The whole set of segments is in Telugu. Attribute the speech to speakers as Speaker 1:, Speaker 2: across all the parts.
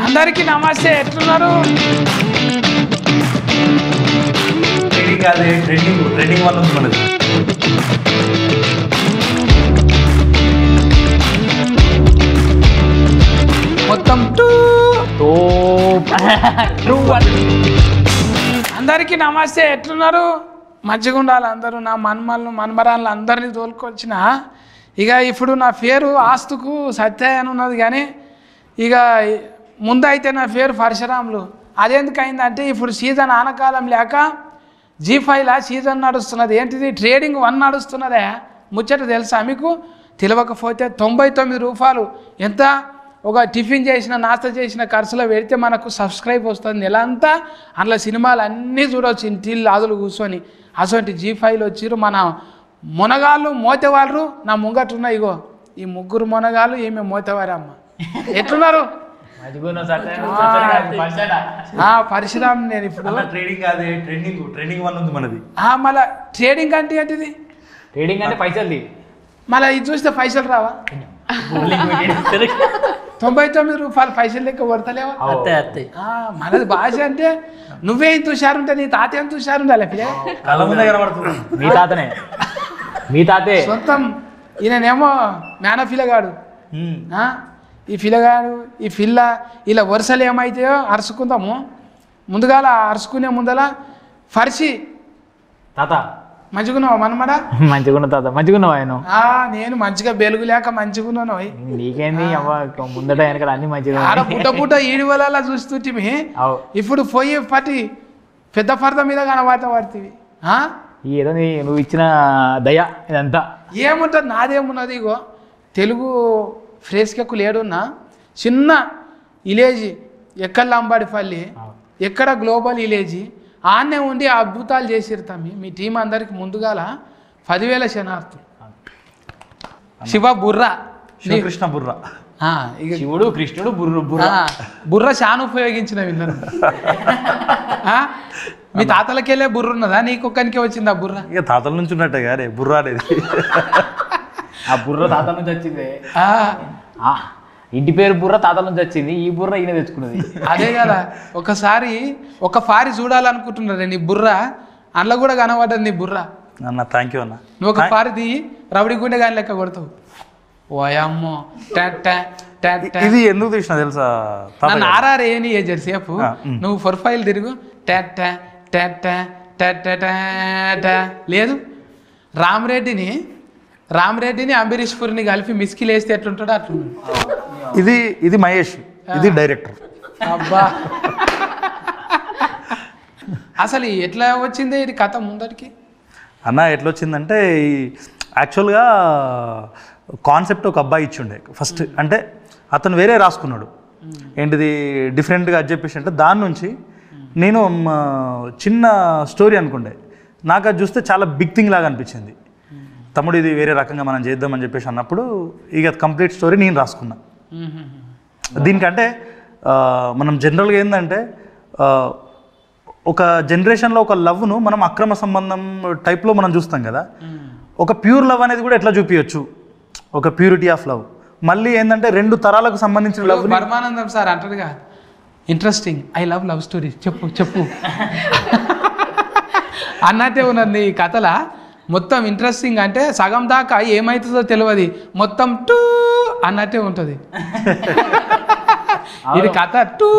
Speaker 1: అందరికీ నమస్తే, ఎట్లున్నారు?
Speaker 2: ట్రేడింగ్ కాదు, ట్రెండింగ్ వల్ల ఉంది మనది.
Speaker 1: మొత్తం అందరికీ నమస్తే, ఎట్లున్నారు? మంచిగా ఉండాలి అందరూ. నా మన్మరాళ్ళు అందరినీ తోలుకొచ్చిన ఇక ఇప్పుడు నా పేరు ఆస్తుకు సత్య అని ఉన్నది, కానీ ఇక ముందైతే నా పేరు పరశురాములు. అదెందుకు అయిందంటే ఇప్పుడు సీజన్ ఆనకాలం లేక G5లా సీజన్ నడుస్తున్నది. ఏంటిది? ట్రేడింగ్ 1 నడుస్తున్నదే. ముచ్చట తెలుసా మీకు? తెలియకపోతే 99 రూపాయలు ఎంత ఒక టిఫిన్ చేసిన నాస్తా చేసిన ఖర్చులో పెడితే మనకు సబ్స్క్రైబ్ వస్తుంది నెల అంతా. అందులో సినిమాలు అన్నీ చూడవచ్చు ఇంటిల్లు ఆదులు కూర్చొని. అటువంటి G5లో వచ్చిర్రు మన మునగాళ్ళు మోతేవాళ్ళు. నా ముంగట్టున్న ఇగో ఈ ముగ్గురు మునగాళ్ళు, ఈమె మోతేవారమ్మ. ఎట్లున్నారు? పరశురామ్. నేను ఇప్పుడు
Speaker 2: ట్రేడింగ్ కాదు, ట్రెండింగ్ వల్ల ఉంది మనది.
Speaker 1: మళ్ళీ ట్రేడింగ్ అంటే ఏంటిది?
Speaker 3: ట్రేడింగ్ అంటే పైసలు.
Speaker 1: మళ్ళీ ఇది చూస్తే పైసలు రావా? 99 రూపాయలు పైసలు లెక్క కొడతలేవా? మనది భాష అంటే నువ్వే ఇంత హుషారుంటే నీ తాత ఎంత హుషారుండాలి.
Speaker 2: కళ్ళ ముందే కనబడుతుంది.
Speaker 3: మీ తాతే
Speaker 1: సొంతం. ఈయనేమో మేనఫిలగాడు. ఈ పిల్లగాడు ఈ పిల్ల ఇలా వరుసలు ఏమైతాయో అరుచుకుందాము. ముందుగాల అరుచుకునే ముందల ఫర్షి
Speaker 3: తాత
Speaker 1: మంచిగున్నావా మనమడా?
Speaker 3: మంచిగున్న తాత. మంచిగున్నావు ఆయన?
Speaker 1: నేను మంచిగా బెలుగు లేక మంచిగున్నాను.
Speaker 3: నీకేంది ముందట వెనకాల అన్ని మంచిగా
Speaker 1: ఆడ పుట్ట ఈడి వల్ల చూస్తుంటే ఇప్పుడు పోయి పట్టి పెద్ద పరద మీద కనబడతావి.
Speaker 3: ఏదో నువ్వు ఇచ్చిన దయ ఇదంతా.
Speaker 1: ఏముంటుంది? నాదేమున్నది? ఇగో తెలుగు ఫ్రేస్కెక్కు లేడున్నా చిన్న విలేజ్ ఎక్కడ లంబాడిపల్లి, ఎక్కడ గ్లోబల్ విలేజ్ ఆన్నే ఉండి అద్భుతాలు చేసిరుతాం. మీ టీం అందరికి ముందుగాల 10,000 శనార్థులు. శివ బుర్ర,
Speaker 2: కృష్ణ బుర్ర.
Speaker 1: ఇక
Speaker 3: శివుడు కృష్ణుడు
Speaker 1: బుర్ర చాలా ఉపయోగించిన విన్నారు. మీ తాతలకెళ్ళే బుర్ర ఉన్నదా? నీకొక్కనికే వచ్చింది ఆ బుర్ర?
Speaker 2: ఇక తాతల నుంచి ఉన్నట్టే గారే బుర్ర అనేది.
Speaker 3: ఆ బుర్ర తాతల నుంచి వచ్చింది. ఇంటి పేరు బుర్ర తాతల నుంచి వచ్చింది. ఈ బుర్ర ఈయన తెచ్చుకున్నది.
Speaker 1: అదే కదా. ఒకసారి ఒక ఫారి చూడాలనుకుంటున్నారే నీ బుర్ర, అందులో కూడా కనబడ్డది నీ బుర్ర.
Speaker 2: అన్న థ్యాంక్ యూ అన్న.
Speaker 1: నువ్వు ఒక ఫారిది రౌడీ గుండె కానీ లెక్క కొడతావు. ఓయమ్మో
Speaker 2: ఇది ఎందుకు తీసిన తెలుసా?
Speaker 1: నన్ను ఆర్ఆర్ ఏని జెర్సేపు నువ్వు ప్రొఫైల్ తిరుగు. లేదు రామరెడ్డిని అంబరీష్పూర్ని కలిపి మిస్కిల్ వేస్తే ఎట్లుంటాడో అట్లుంటాడు.
Speaker 2: ఇది మహేష్, ఇది డైరెక్టర్.
Speaker 1: అబ్బా అసలు ఎట్లా వచ్చింది ఇది కథ ముందరికి?
Speaker 2: అన్న ఎట్లా వచ్చిందంటే యాక్చువల్గా కాన్సెప్ట్ ఒక అబ్బాయి ఇచ్చిండే ఫస్ట్. అంటే అతను వేరే రాసుకున్నాడు. ఏంటిది డిఫరెంట్గా అది చెప్పేసి అంటే దాని నుంచి నేను చిన్న స్టోరీ అనుకుండే. నాకు అది చూస్తే చాలా బిగ్ థింగ్ లాగా అనిపించింది. తమ్ముడు ఇది వేరే రకంగా మనం చేద్దామని చెప్పేసి అన్నప్పుడు ఇక కంప్లీట్ స్టోరీ నేను రాసుకున్నా. దీనికంటే మనం జనరల్గా ఏంటంటే ఒక జనరేషన్లో ఒక లవ్ను మనం అక్రమ సంబంధం టైప్లో మనం చూస్తాం కదా. ఒక ప్యూర్ లవ్ అనేది కూడా ఎట్లా చూపించచ్చు, ఒక ప్యూరిటీ ఆఫ్ లవ్. మళ్ళీ ఏంటంటే 2 తరాలకు సంబంధించిన లవ్.
Speaker 1: పరమానందం సార్ అంటారుగా, ఇంట్రెస్టింగ్ ఐ లవ్ స్టోరీ చెప్పు అన్నట్టే ఉన్నది ఈ కథలా. మొత్తం ఇంట్రెస్టింగ్ అంటే సగం దాకా ఏమవుతుందో తెలియదు, మొత్తం టూ అన్నట్టే ఉంటుంది. ఇది కథ టూ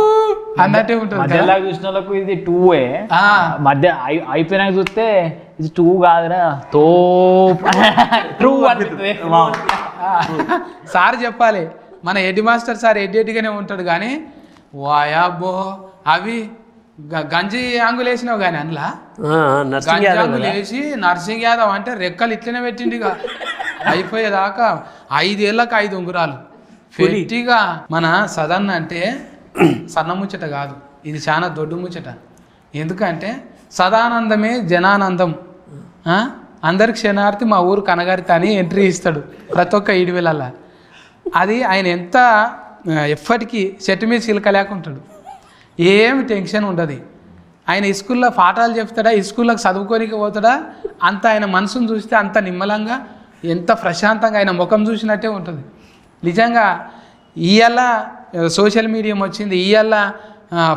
Speaker 1: అన్నట్టే ఉంటుంది.
Speaker 3: చూసిన వాళ్ళకు ఇది 2ఏ, మధ్య అయిపోయినాక చూస్తే ఇది 2 కాదురా తో ట్రూ అనిపిస్తుంది.
Speaker 1: సార్ చెప్పాలి, మన హెడ్ మాస్టర్ సార్ హెడ్గానే ఉంటాడు, కానీ వాయాబో అవి గంజి ఆంగులు వేసినావు కానీ అందులో గంజి ఆంగులు వేసి నర్సింగ్ యాదవ్ అంటే రెక్కలు ఇట్లనే పెట్టిండి. ఇక అయిపోయేదాకా 5 ఏళ్ళకి 5 ఉంగురాలు పెట్టిగా. మన సదన్న అంటే సన్న ముచ్చట కాదు, ఇది చాలా దొడ్డు ముచ్చట. ఎందుకంటే సదానందమే జనానందం. అందరికి క్షణార్థి మా ఊరు కనగారిత అని ఎంట్రీ ఇస్తాడు ప్రతి ఒక్క 7 వేలల్లా. అది ఆయన ఎంత ఎప్పటికీ చెట్టు మీద చిలకలేకుంటాడు, ఏమి టెన్షన్ ఉండదు. ఆయన స్కూల్లో పాఠాలు చెప్తాడా, స్కూల్లోకి చదువుకోనికి పోతాడా, అంత ఆయన మనసును చూస్తే అంత నిమ్మలంగా ఎంత ప్రశాంతంగా ఆయన ముఖం చూసినట్టే ఉంటుంది. నిజంగా ఇవాళ సోషల్ మీడియా వచ్చింది, ఇవాళ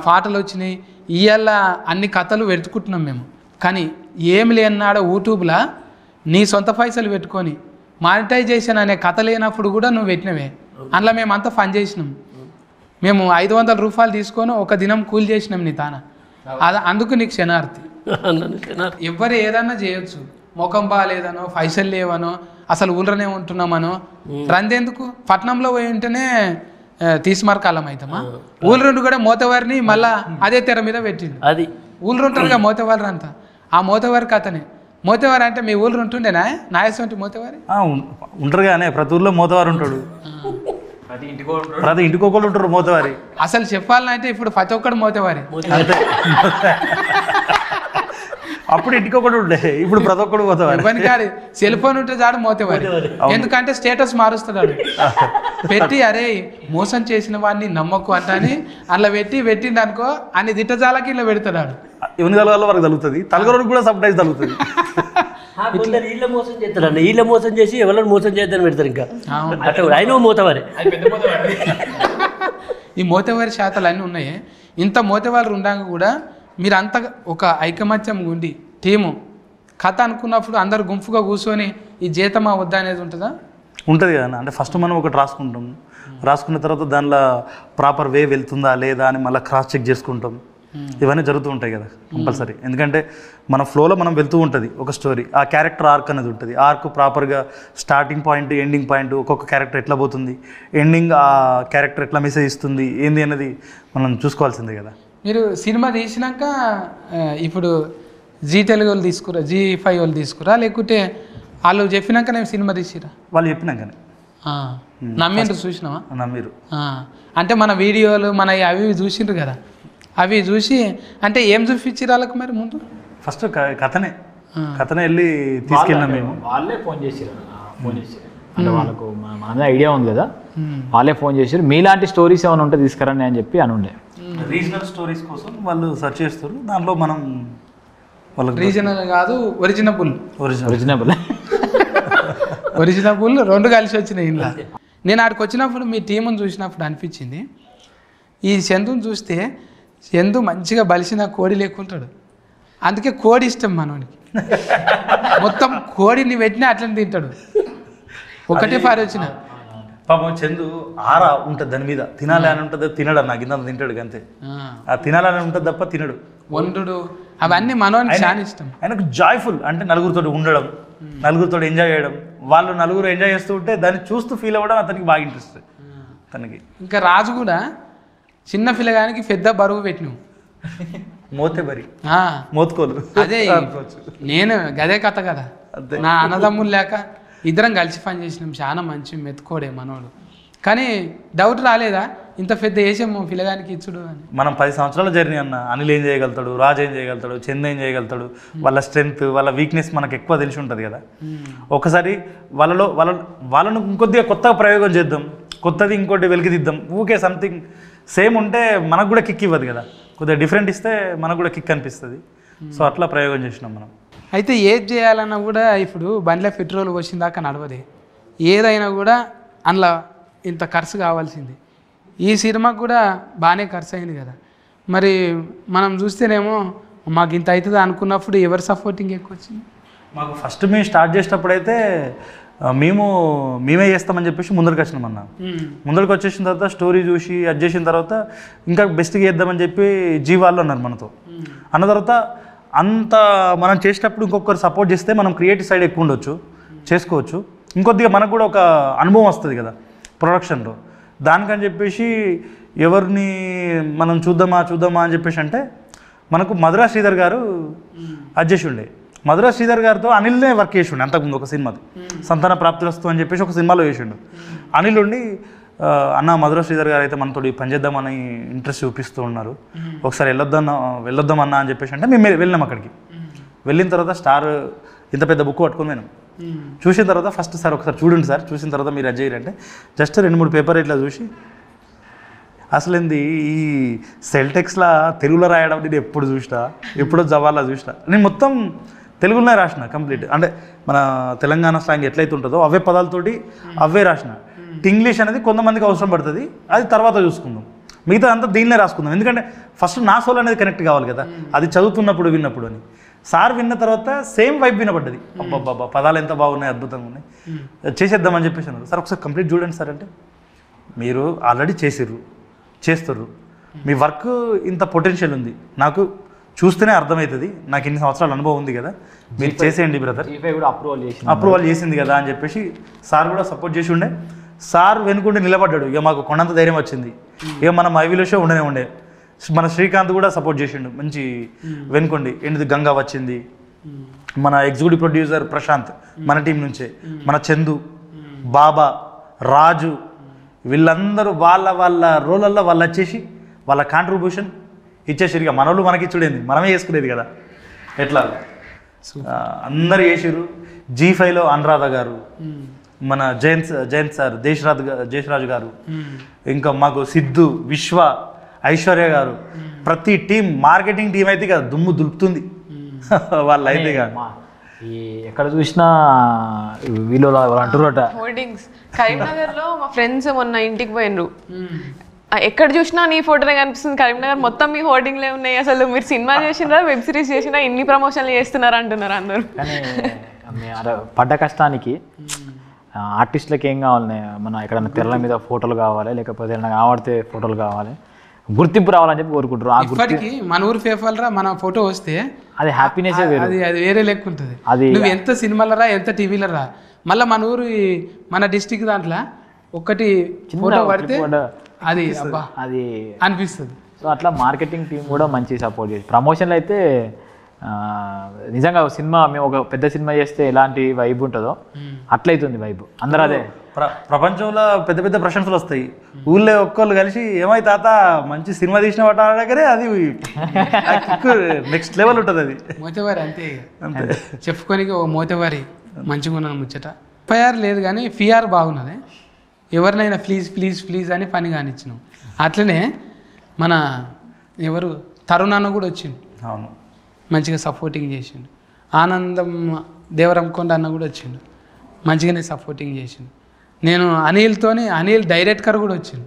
Speaker 1: పాటలు వచ్చినాయి, ఇవాళ అన్ని కథలు వెతుకుంటున్నాం మేము. కానీ ఏం లేనాడ యూట్యూబ్లో నీ సొంత పైసలు పెట్టుకొని మానిటైజేషన్ అనే కథ లేనప్పుడు కూడా నువ్వు పెట్టినవే. అందులో మేము అంతా ఫన్ చేసినాం. మేము 500 రూపాయలు తీసుకొని ఒక దినం కూలి చేసినాం నీ తాన. అందుకు నీకు క్షణార్థి. ఎవరు ఏదన్నా చేయొచ్చు, ముఖం బాగాలేదనో పైసలు లేవనో అసలు ఊళ్ళోనే ఉంటున్నామనో రందెందుకు. పట్నంలో పోయి ఉంటేనే తీసిమార్కాలం అవుతామా? ఊళ్ళో కూడా మోతవారిని మళ్ళా అదే తెర మీద పెట్టిండు.
Speaker 4: అది
Speaker 1: ఊళ్ళో ఉంటారుగా మోతవారు అంతా, ఆ మోతవారి కథనే. మోతవారు అంటే మీ ఊళ్ళో ఉంటుండేనా నాయసంటి మోతవారి?
Speaker 2: ఉంటారు కానీ ప్రతి ఊర్లో మోతవారు ఉంటాడు, ప్రతి ఇంటికి ఒకళ్ళు ఉంటారు మోతవారి.
Speaker 1: అసలు చెప్పాలంటే ఇప్పుడు ప్రతి ఒక్కడు మోతవారి.
Speaker 2: అప్పుడు ఇంటికి ఒకటి ఉండే, ఇప్పుడు ప్రతి ఒక్కడు మోతవారి.
Speaker 1: ఇవన్నీ కాదు, సెల్ ఫోన్ ఉంటే చాడు మోతవారి. ఎందుకంటే స్టేటస్ మారుస్తున్నాడు పెట్టి, అరే మోసం చేసిన వాడిని నమ్మకు అంటని అట్లా పెట్టింది అనుకో, అన్ని దిట్టజాలకి ఇలా పెడతాడు.
Speaker 2: ఎవరి తలగల వరకు తగులుతుంది, తలగలకు కూడా సమ్ టైమ్స్ తగులుతుంది.
Speaker 4: కొందరు వీళ్ళ మోసం చేస్తారండి, వీళ్ళ మోసం చేసి ఎవరైనా మోసం చేద్దామని పెడతారు. ఇంకా అట్లా ఆయన మోతవారి.
Speaker 1: ఈ మోతవారి శాతాలు అన్నీ ఉన్నాయి. ఇంత మోతవారు ఉండగా కూడా మీరు అంత ఒక ఐకమత్యం ఉండి టీము కథ అనుకున్నప్పుడు అందరు గుంపుగా కూర్చొని ఈ జీతమా వద్దా అనేది ఉంటుందా?
Speaker 2: ఉంటుంది కదా. అంటే ఫస్ట్ మనం ఒకటి రాసుకుంటాం, రాసుకున్న తర్వాత దానిలో ప్రాపర్ వే వెళ్తుందా లేదా అని మళ్ళీ క్రాస్ చెక్ చేసుకుంటాం. ఇవన్నీ జరుగుతూ ఉంటాయి కదా కంపల్సరీ. ఎందుకంటే మన ఫ్లోలో మనం వెళ్తూ ఉంటుంది ఒక స్టోరీ. ఆ క్యారెక్టర్ ఆర్క్ అనేది ఉంటుంది. ఆర్క్ ప్రాపర్గా స్టార్టింగ్ పాయింట్ ఎండింగ్ పాయింట్, ఒక్కొక్క క్యారెక్టర్ ఎట్లా పోతుంది, ఎండింగ్ ఆ క్యారెక్టర్ ఎట్లా మెసేజ్ ఇస్తుంది ఏంది అనేది మనం చూసుకోవాల్సిందే కదా.
Speaker 1: మీరు సినిమా తీసినాక ఇప్పుడు జీ తెలుగు వాళ్ళు తీసుకురా, Zee5 వాళ్ళు తీసుకురా, లేకుంటే వాళ్ళు చెప్పినాక నేను సినిమా తీసిరా?
Speaker 2: వాళ్ళు చెప్పినాకనే
Speaker 1: నమ్మిండ్రు, చూసినావా?
Speaker 2: నమ్మిరు.
Speaker 1: అంటే మన వీడియోలు మన అవి చూసిండ్రు కదా, అవి చూసి అంటే ఏం చూపించారు వాళ్ళకి మరి ముందు?
Speaker 2: ఫస్ట్ కథనే వెళ్ళి తీసుకెళ్ళినాం మేము.
Speaker 3: వాళ్ళే ఫోన్ చేసారు అంటే వాళ్ళకు మన ఐడియా ఉంది కదా, వాళ్ళే ఫోన్ చేశారు. మీలాంటి స్టోరీస్ ఏమైనా ఉంటే తీసుకురండి అని చెప్పి అని ఉండే.
Speaker 2: రీజనల్ స్టోరీస్ కోసం వాళ్ళు సెర్చ్ చేస్తారు. దాంట్లో మనం వాళ్ళకి
Speaker 1: రీజనల్ కాదు, ఒరిజినబుల్ రెండు కలిసి వచ్చినాయి ఇంట్లో. నేను ఆడికి వచ్చినప్పుడు మీ టీముని చూసినప్పుడు అనిపించింది, ఈ చందుని చూస్తే చందు మంచిగా బలిసిన కోడి లేకుంటాడు. అందుకే కోడి ఇష్టం మనోనికి. మొత్తం కోడిని పెట్టినా అట్లనే తింటాడు. ఒకటే పారి వచ్చిన
Speaker 2: పాపం చందు ఆరా ఉంటుంది దాని మీద. తినాలి అని ఉంటుంది, తినడు. నాకు ఇంత తింటాడు అంతే. ఆ తినాలని ఉంటుంది తప్ప తినడు.
Speaker 1: వండుడు అవన్నీ మనోనికి చాలా ఇష్టం.
Speaker 2: ఆయనకు జాయ్ఫుల్ అంటే నలుగురితో ఉండడం, నలుగురితో ఎంజాయ్ చేయడం. వాళ్ళు నలుగురు ఎంజాయ్ చేస్తూ ఉంటే దాన్ని చూస్తూ ఫీల్ అవ్వడం అతనికి బాగా ఇంట్రెస్ట్ తనకి.
Speaker 1: ఇంకా రాజు కూడా చిన్న పిల్లగానికి పెద్ద బరువు పెట్టినావు.
Speaker 2: మోతుకోలు
Speaker 1: అదే నేను గదే కథ కదా. నా అన్నదమ్ములు లేక ఇద్దరం కలిసి పని చేసినాం. చాలా మంచి మెతుకోడే మనోడు. కానీ డౌట్ రాలేదా ఇంత పెద్ద వేసాము పిల్లగానికి ఇచ్చుడు అని?
Speaker 2: మనం 10 సంవత్సరాల జర్నీ అన్న. అనిల్ ఏం చేయగలుగుతాడు, రాజు ఏం చేయగలుగుతాడు, చందు ఏం చేయగలుగుతాడు, వాళ్ళ స్ట్రెంగ్త్ వాళ్ళ వీక్నెస్ మనకు ఎక్కువ తెలిసి ఉంటుంది కదా. ఒకసారి వాళ్ళను ఇంకొద్దిగా కొత్తగా ప్రయోగం చేద్దాం, కొత్తది ఇంకోటి వెలికిదిద్దాం. ఊకే సంథింగ్ సేమ్ ఉంటే మనకు కూడా కిక్ ఇవ్వదు కదా. కొద్దిగా డిఫరెంట్ ఇస్తే మనకు కూడా కిక్ అనిపిస్తుంది. సో అట్లా ప్రయోగం చేసినాం మనం.
Speaker 1: అయితే ఏది చేయాలన్నా కూడా ఇప్పుడు బండిలో పెట్రోల్ పోసిన దాకా నడవదే. ఏదైనా కూడా అందులో ఇంత ఖర్చు కావాల్సింది. ఈ సినిమాకు కూడా బాగానే ఖర్చు అయింది కదా. మరి మనం చూస్తేనేమో మాకు ఇంత అవుతుంది అనుకున్నప్పుడు ఎవరు సపోర్టింగ్ ఎక్కువ వచ్చింది?
Speaker 2: మాకు ఫస్ట్ మేము స్టార్ట్ చేసేటప్పుడు అయితే మేమే చేస్తామని చెప్పేసి ముందరికి వచ్చినాం అన్న. ముందరికి వచ్చేసిన తర్వాత స్టోరీ చూసి అది చేసిన తర్వాత ఇంకా బెస్ట్గా చేద్దామని చెప్పి జీవాళ్ళు అన్నారు మనతో. అన్న తర్వాత అంత మనం చేసేటప్పుడు ఇంకొకరు సపోర్ట్ చేస్తే మనం క్రియేటివ్ సైడ్ ఎక్కువ ఉండొచ్చు, చేసుకోవచ్చు. ఇంకొద్దిగా మనకు కూడా ఒక అనుభవం వస్తుంది కదా ప్రొడక్షన్లో. దానికని చెప్పేసి ఎవరిని మనం చూద్దామా అని చెప్పేసి అంటే మనకు మధురా శ్రీధర్ గారు అది చేసి ఉండే. మధురా శ్రీధర్ గారితో అనిల్నే వర్క్ చేసి ఉండే అంతకుముందు ఒక సినిమాది సంతాన ప్రాప్తిరస్తు అని చెప్పేసి ఒక సినిమాలో చేసిండు. అనిల్ ఉండి అన్న మధురా శ్రీధర్ గారు అయితే మనతో పనిచేద్దామని ఇంట్రెస్ట్ చూపిస్తూ ఉన్నారు, ఒకసారి వెళ్ళొద్దామన్నా అని చెప్పేసి అంటే మేము వెళ్ళినాం. అక్కడికి వెళ్ళిన తర్వాత స్టార్ ఇంత పెద్ద బుక్ పట్టుకొని పోయినాం. చూసిన తర్వాత ఫస్ట్ సార్ ఒకసారి చూడండి సార్, చూసిన తర్వాత మీరు అది చేయాలంటే జస్ట్ 2-3 పేపర్ ఇట్లా చూసి అసలు ఏంది ఈ సెల్టెక్స్లా తెలుగులో రాయడం నేను ఎప్పుడు చూసినా, ఎప్పుడో జవాలా చూసినా. నేను మొత్తం తెలుగులోనే రాసిన కంప్లీట్. అంటే మన తెలంగాణ స్లాంగ్ ఎట్లయితే ఉంటుందో అవే పదాలతోటి అవే రాసిన. ఇంగ్లీష్ అనేది కొంతమందికి అవసరం పడుతుంది, అది తర్వాత చూసుకుందాం. మిగతా అంతా దీనిలో రాసుకుందాం. ఎందుకంటే ఫస్ట్ నా సోల్ అనేది కనెక్ట్ కావాలి కదా, అది చదువుతున్నప్పుడు విన్నప్పుడు అని. సార్ విన్న తర్వాత సేమ్ వైబ్ వినపడ్డది. అబ్బాబ్బా పదాలు ఎంత బాగున్నాయి, అద్భుతంగా ఉన్నాయి, చేసేద్దామని చెప్పేసి అన్నారు. సార్ ఒకసారి కంప్లీట్ చూడండి సార్ అంటే, మీరు ఆల్రెడీ చేస్తుర్రు, మీ వర్క్ ఇంత పొటెన్షియల్ ఉంది, నాకు చూస్తేనే అర్థమవుతుంది, నాకు ఇన్ని సంవత్సరాల అనుభవం ఉంది కదా, మీరు చేసేయండి బ్రదర్, అప్రూవల్ చేసింది కదా అని చెప్పేసి సార్ కూడా సపోర్ట్ చేసి ఉండే. సార్ వెనుకుంటే నిలబడ్డాడు. ఇక మాకు కొండంత ధైర్యం వచ్చింది. ఇక మనం ఐవీలో షో ఉండే మన శ్రీకాంత్ కూడా సపోర్ట్ చేసిండు, మంచి వెనుకోండి. ఏంటిది గంగా వచ్చింది, మన ఎగ్జిక్యూటివ్ ప్రొడ్యూసర్ ప్రశాంత్ మన టీం నుంచే, మన చందు, బాబా, రాజు, వీళ్ళందరూ వాళ్ళ రోలల్లో వాళ్ళు వచ్చేసి వాళ్ళ కాంట్రిబ్యూషన్ ఇచ్చేసారు. ఇక మనోళ్ళు మనకి ఇచ్చుడేంది, మనమే చేసుకునేది కదా ఎట్లా, అందరు చేసిర్రు. G5లో అనురాధ గారు, మన జయంత్ సార్, దేశరాజు గారు, ఇంకా మాకు సిద్ధు, విశ్వ, ఐశ్వర్య గారు, ప్రతి టీం, మార్కెటింగ్ టీం అయితే ఇక దుమ్ము దులుపుతుంది వాళ్ళు అయితే
Speaker 3: ఎక్కడ చూసినా వీళ్ళు అంటున్నట
Speaker 5: హోర్డింగ్స్. కరీంనగర్లో మా ఫ్రెండ్స్ మొన్న ఇంటికి పోయినరు, ఎక్కడ చూసినా నీ ఫోటోనే కనిపిస్తుంది, కరీంనగర్ మొత్తం మీ హోర్డింగ్లే ఉన్నాయి, అసలు మీరు సినిమా చేసినా వెబ్ సిరీస్ చేసినా ఇన్ని ప్రమోషన్లు చేస్తున్నారు అంటున్నారు అందరూ.
Speaker 3: కానీ పడ్డ కష్టానికి ఆర్టిస్టులకి ఏం కావాలి, మన ఎక్కడన్నా తెరల మీద ఫోటోలు కావాలి, లేకపోతే నాకు ఆడితే ఫోటోలు కావాలి, గుర్తింపు రావాలని చెప్పి కోరుకుంటారు.
Speaker 1: ఇప్పటికి మన ఊరు పేపర్ రా మన ఫోటో వస్తే
Speaker 3: అది హ్యాపీనెస్
Speaker 1: అది వేరే లెక్క ఉంటుంది. నువ్వు ఎంత సినిమాలరా ఎంత టీవీలరా, మళ్ళీ మన ఊరు మన డిస్టిక్ దాంట్లో ఒకటి ఫోటో పడితే అది అబ్బా
Speaker 3: అది
Speaker 1: అనిపిస్తుంది.
Speaker 3: సో అట్లా మార్కెటింగ్ టీం కూడా మంచి సపోర్ట్ చేసి, ప్రమోషన్లు అయితే నిజంగా సినిమా మేము ఒక పెద్ద సినిమా చేస్తే ఎలాంటి వైబ్ ఉంటుందో అట్లయితుంది వైబ్. అందరూ అదే
Speaker 2: ప్రపంచంలో పెద్ద పెద్ద ప్రశంసలు వస్తాయి, ఊళ్ళో ఒక్కళ్ళు కలిసి ఏమై తాత మంచి సినిమా తీసిన వాటి దగ్గరే అది నెక్స్ట్ లెవెల్ ఉంటుంది. అది
Speaker 1: మోతేవారి అంతే చెప్పుకొని ఓ మోతేవారి మంచిగా ఉన్నది ముచ్చట. ఎఫ్ఐఆర్ లేదు కానీ ఫిఆర్ బాగున్నది, ఎవరినైనా ప్లీజ్ ప్లీజ్ ప్లీజ్ అని పని కానిచ్చినాం. అట్లనే మన ఎవరు తరుణ్ అన్న కూడా వచ్చిండు,
Speaker 2: అవును
Speaker 1: మంచిగా సపోర్టింగ్ చేసిండు. ఆనందం దేవరంకొండ అన్న కూడా వచ్చిండు, మంచిగానే సపోర్టింగ్ చేసిండు. నేను అనిల్ డైరెక్టర్ కూడా వచ్చిండు,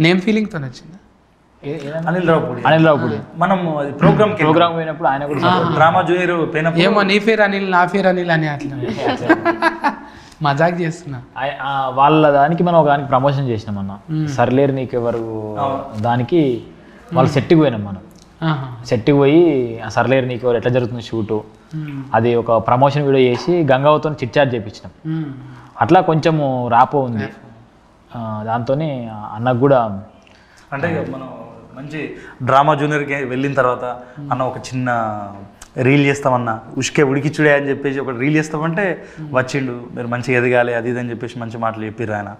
Speaker 1: నేమ్ ఫీలింగ్తో వచ్చింది.
Speaker 2: అనిల్ రావుపూడి
Speaker 3: మనం ప్రోగ్రామ్ పోయినప్పుడు ఆయన కూడా
Speaker 2: డ్రామా జూనియర్
Speaker 1: ఏమో నీ పేరు అనిల్ నా పేరు అనిల్ అని అట్లా మజాక్ చేస్తున్నా.
Speaker 3: వాళ్ళ దానికి మనం ఒక దానికి ప్రమోషన్ చేసినాం అన్న, సర్లేరు నీకెవరు దానికి వాళ్ళు సెట్కి పోయినాం. మనం సెట్కి పోయి సర్లేరు నీకెవరు ఎట్లా జరుగుతుంది షూటు, అది ఒక ప్రమోషన్ వీడియో చేసి గంగావతో చిట్ చాట్ చేయించినాం. అట్లా కొంచెము రాపో ఉంది దాంతో. అన్నకు కూడా
Speaker 2: అంటే మనం మంచి డ్రామా జూనియర్కి వెళ్ళిన తర్వాత అన్న ఒక చిన్న రీల్ చేస్తామన్నా, ఉడికిచ్చుడే అని చెప్పేసి ఒక రీల్ చేస్తామంటే వచ్చిండు, మీరు మంచిగా ఎదగాలి అది ఇది అని చెప్పేసి మంచి మాటలు చెప్పిర్రు. ఆయన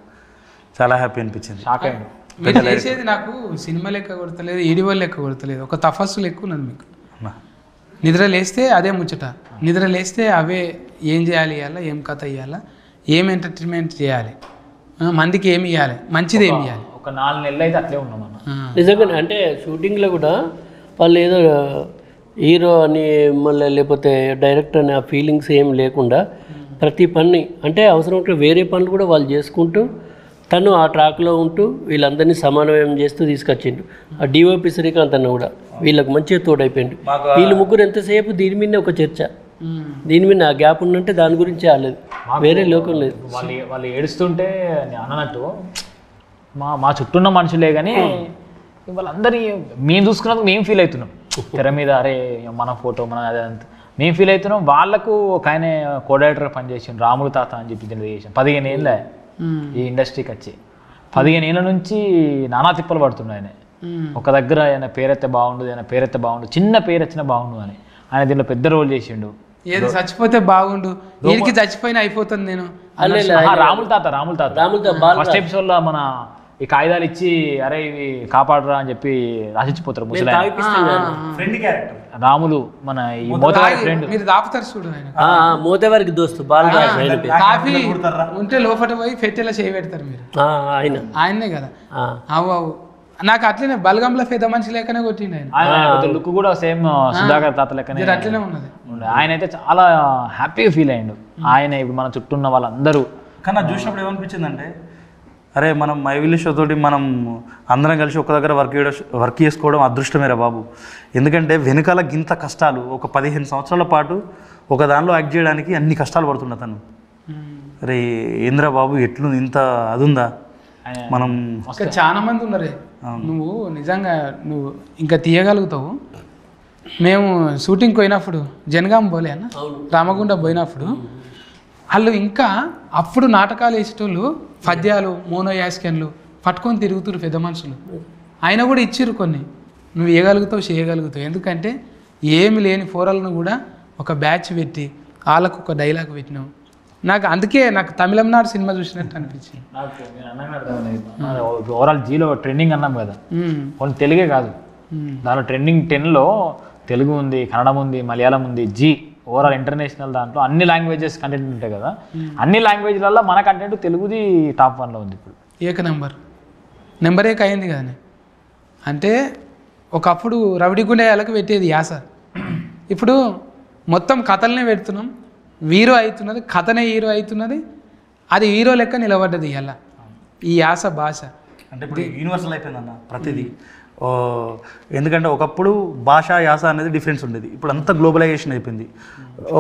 Speaker 2: చాలా హ్యాపీ అనిపించింది.
Speaker 3: షాక్ అయ్యాడు.
Speaker 1: మీరు చేసేది నాకు సినిమా లెక్క కొడతలేదు, ఈడివల్ లెక్క కొడతలేదు, ఒక తపస్సు లెక్క ఉన్నది మీకు. నిద్ర లేస్తే అదే ముచ్చట, నిద్ర లేస్తే అవే ఏం చేయాలి ఇవ్వాలా, ఏం కథ ఇవ్వాలా, ఏం ఎంటర్టైన్మెంట్ చేయాలి, మందికి ఏమి ఇవ్వాలి, మంచిది ఏమి ఇవ్వాలి.
Speaker 3: ఒక 4 నెలలు అయితే అట్లే ఉన్నాం అన్న.
Speaker 4: నిజంగానే అంటే షూటింగ్లో కూడా వాళ్ళు ఏదో హీరో అని మళ్ళీ లేకపోతే డైరెక్టర్ అని ఆ ఫీలింగ్స్ ఏం లేకుండా ప్రతి పని అంటే అవసరం ఉంటే వేరే పనులు కూడా వాళ్ళు చేసుకుంటూ తను ఆ ట్రాక్లో ఉంటూ వీళ్ళందరినీ సమన్వయం చేస్తూ తీసుకొచ్చిండు. ఆ డిఓపి శ్రీకాంత్ అన్న కూడా వీళ్ళకి మంచిగా తోడైపోయిండు. వీళ్ళు ముగ్గురు ఎంతసేపు దీని మీదనే ఒక చర్చ, దీని మీద ఆ గ్యాప్ ఉన్నంటే దాని గురించి ఆలేదు, వేరే లోకం లేదు.
Speaker 3: వాళ్ళు ఏడుస్తుంటే అన్నట్టు మా చుట్టూ ఉన్న మనుషులే కానీ వాళ్ళందరినీ మేము చూసుకున్నందుకు మేము ఫీల్ అవుతున్నాం. తెర మీద అరే మన ఫోటో మన అదే అంత మేము ఫీల్ అవుతున్నాం. వాళ్ళకు ఒక ఆయన కోడైరెక్టర్ పనిచేసాను రాములు తాత అని చెప్పి చేసాను. 15 ఏళ్ళే ఈ ఇండస్ట్రీకి వచ్చి, 15 ఏళ్ళ నుంచి నానా తిప్పలు పడుతున్నాయి. ఆయన ఒక దగ్గర ఆయన పేరైతే బాగుండు, ఆయన పేరైతే బాగుండు, చిన్న పేరు వచ్చినా బాగుండు అని ఆయన దీనిలో పెద్ద రోల్ చేసిండు.
Speaker 1: ఏది చచ్చిపోతే బాగుండు, వీరికి చచ్చిపోయినా అయిపోతుంది. నేను
Speaker 3: రాములు తాత ఫస్ట్ ఎపిసోడ్లో మన ఈ కాగితాలు ఇచ్చి అరే ఇవి కాపాడరా అని చెప్పి రాసిచ్చిపోతారు ముసలి రాములు, మన ఈ మోతవారి ఫ్రెండ్.
Speaker 1: మీరు దాపుతారు చూడు,
Speaker 4: మోతవారికి దోస్తు
Speaker 1: కాఫీ ఉంటే లోపల పోయి పెట్టేలా చేయి పెడతారు మీరు, ఆయన్నే కదా. అవు నాకు అట్లనే బలగంలో పెద్ద మనిషి లెక్కనే కొట్టిండు ఆయన.
Speaker 3: లుక్ కూడా సేమ్ సుధాకర్ తాత లెక్కనే
Speaker 1: అట్లనే ఉన్నది.
Speaker 3: ఆయన అయితే చాలా హ్యాపీగా ఫీల్ అయ్యిండు. ఆయన ఇప్పుడు మన చుట్టూ ఉన్న వాళ్ళందరూ
Speaker 2: కానీ అది చూసినప్పుడు ఏమనిపించిందంటే అరే మనం మై విలేజ్ షో తోటి మనం అందరం కలిసి ఒక దగ్గర వర్క్ చేసుకోవడం అదృష్టమేరా బాబు. ఎందుకంటే వెనకాల గింత కష్టాలు, ఒక 15 సంవత్సరాల పాటు ఒక దానిలో యాక్ట్ చేయడానికి అన్ని కష్టాలు పడుతున్నా తను. అరే ఏంద్రా బాబు ఎట్లు ఇంత అదుందా మనం.
Speaker 1: ఇంకా చాలా మంది ఉన్నారే, నువ్వు నిజంగా నువ్వు ఇంకా తీయగలుగుతావు. మేము షూటింగ్కి పోయినప్పుడు జనగాం పోలే అన్న, రామగుండ పోయినప్పుడు వాళ్ళు ఇంకా అప్పుడు నాటకాలు వేసేటోళ్ళు పద్యాలు మోనోయాస్కెన్లు పట్టుకొని తిరుగుతురు పెద్ద మనుషులు. ఆయన కూడా ఇచ్చిర్రు కొన్ని, నువ్వు ఇవ్వగలుగుతావు చేయగలుగుతావు. ఎందుకంటే ఏమి లేని ఫోరల్ను కూడా ఒక బ్యాచ్ పెట్టి వాళ్ళకు ఒక డైలాగ్ పెట్టినావు. నాకు అందుకే నాకు తమిళనాడు సినిమా చూసినట్టు అనిపించింది.
Speaker 3: ఓవరాల్ జీలో ట్రెండింగ్ అన్నాం కదా, ఓన్లీ తెలుగే కాదు, దానిలో ట్రెండింగ్ 10లో తెలుగు ఉంది, కన్నడం ఉంది, మలయాళం ఉంది, జీ ఓవరాల్ ఇంటర్నేషనల్ దాంట్లో అన్ని లాంగ్వేజెస్ కంటెంట్ ఉంటాయి కదా. అన్ని లాంగ్వేజ్లలో మన కంటెంట్ తెలుగుది టాప్ 1లో ఉంది ఇప్పుడు.
Speaker 1: నెంబర్ ఏక అయింది కదా. అంటే ఒకప్పుడు రవిడి గుండెలకు పెట్టేది యాస, ఇప్పుడు మొత్తం కథలనే పెడుతున్నాం. హీరో అవుతున్నది, కథనే హీరో అవుతున్నది, అది హీరో లెక్క నిలబడ్డది ఇలా ఈ యాస భాష.
Speaker 2: అంటే ఇప్పుడు యూనివర్సల్ అయిపోయిందన్న ప్రతిదీ. ఎందుకంటే ఒకప్పుడు భాష యాస అనేది డిఫరెన్స్ ఉండేది, ఇప్పుడు అంతా గ్లోబలైజేషన్ అయిపోయింది.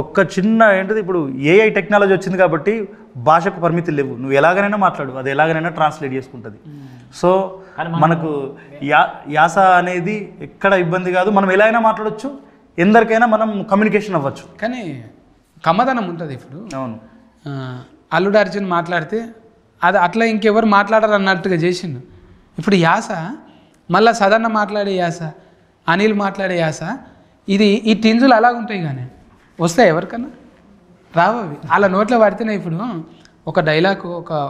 Speaker 2: ఒక్క చిన్న ఏంటిది ఇప్పుడు ఏఐ టెక్నాలజీ వచ్చింది కాబట్టి భాషకు పరిమితులు లేవు, నువ్వు ఎలాగైనా మాట్లాడు, అది ఎలాగైనా ట్రాన్స్లేట్ చేసుకుంటుంది. సో మనకు యాస అనేది ఎక్కడ ఇబ్బంది కాదు, మనం ఎలా అయినా మాట్లాడవచ్చు, ఎందరికైనా మనం కమ్యూనికేషన్ అవ్వచ్చు.
Speaker 1: కానీ కమ్మదనం ఉంటుంది. ఇప్పుడు
Speaker 2: అవును,
Speaker 1: అల్లుడు అర్జున్ మాట్లాడితే అది అట్లా ఇంకెవరు మాట్లాడరు అన్నట్టుగా చేసిండు. ఇప్పుడు యాస మళ్ళీ సదన్న మాట్లాడే యాస, అనిల్ మాట్లాడే యాస, ఇది ఈ టింజులు అలాగుంటాయి. కానీ వస్తాయి ఎవరికన్నా రావవి, అలా నోట్లో పడితేనే. ఇప్పుడు ఒక డైలాగ్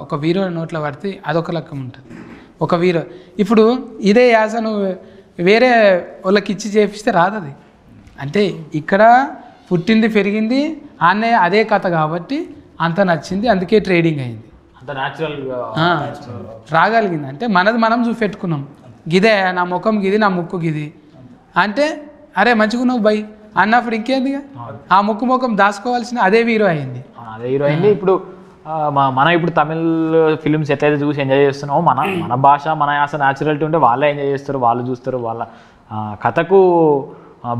Speaker 1: ఒక హీరో నోట్లో పడితే అదొక లెక్క ఉంటుంది, ఒక హీరో. ఇప్పుడు ఇదే యాస నువ్వు వేరే వాళ్ళకి ఇచ్చి చేపిస్తే రాదు అది. అంటే ఇక్కడ పుట్టింది పెరిగింది ఆనే అదే కథ కాబట్టి అంత నచ్చింది, అందుకే ట్రేడింగ్ అయింది,
Speaker 3: అంత న్యాచురల్గా
Speaker 1: రాగలిగింది. అంటే మనది మనం చూపెట్టుకున్నాం, గిదే నా ముఖం గిది, నా ముక్కు గిది అంటే అరే మంచిగా నువ్వు బై అన్నప్పుడు ఇంకేందిగా ఆ ముఖం దాచుకోవాల్సిన అదే హీరో అయింది.
Speaker 3: ఇప్పుడు మనం ఇప్పుడు తమిళ్ ఫిలిమ్స్ ఎట్లయితే చూసి ఎంజాయ్ చేస్తున్నామో మన భాష మన యాస న్యాచురాలిటీ ఉంటే వాళ్ళే ఎంజాయ్ చేస్తారు, వాళ్ళు చూస్తారు. వాళ్ళ కథకు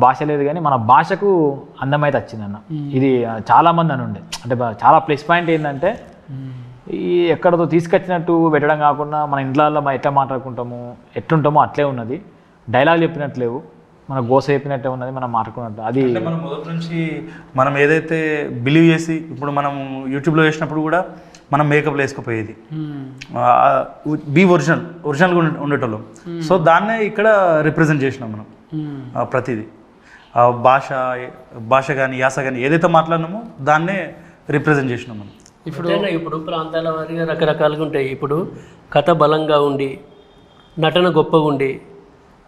Speaker 3: భాష లేదు కానీ మన భాషకు అందమైతే వచ్చిందన్న. ఇది చాలామంది అని ఉండే, అంటే చాలా ప్లస్ పాయింట్ ఏంటంటే ఈ ఎక్కడతో తీసుకొచ్చినట్టు పెట్టడం కాకుండా మన ఇంట్లో ఎట్లా మాట్లాడుకుంటాము ఎట్లుంటామో అట్లే ఉన్నది. డైలాగ్ చెప్పినట్లేవు, మన గోస చెప్పినట్టే ఉన్నది, మనం మాట్లాడుకున్నట్టు. అది
Speaker 2: మనం మొదటి నుంచి మనం ఏదైతే బిలీవ్ చేసి ఇప్పుడు మనం యూట్యూబ్లో వేసినప్పుడు కూడా మనం మేకప్లో వేసుకుపోయేది బీ ఒరిజినల్గా ఉండేటోళ్ళం. సో దాన్నే ఇక్కడ రిప్రజెంట్ చేసినాం మనం. ప్రతిదీ భాష కానీ యాస కానీ ఏదైతే మాట్లాడినామో దాన్నే రిప్రజెంట్ చేసినాం మనం.
Speaker 4: ఇప్పుడు ప్రాంతాల వారిగా రకరకాలుగా ఉంటాయి. ఇప్పుడు కథ బలంగా ఉండి నటన గొప్పగా ఉండి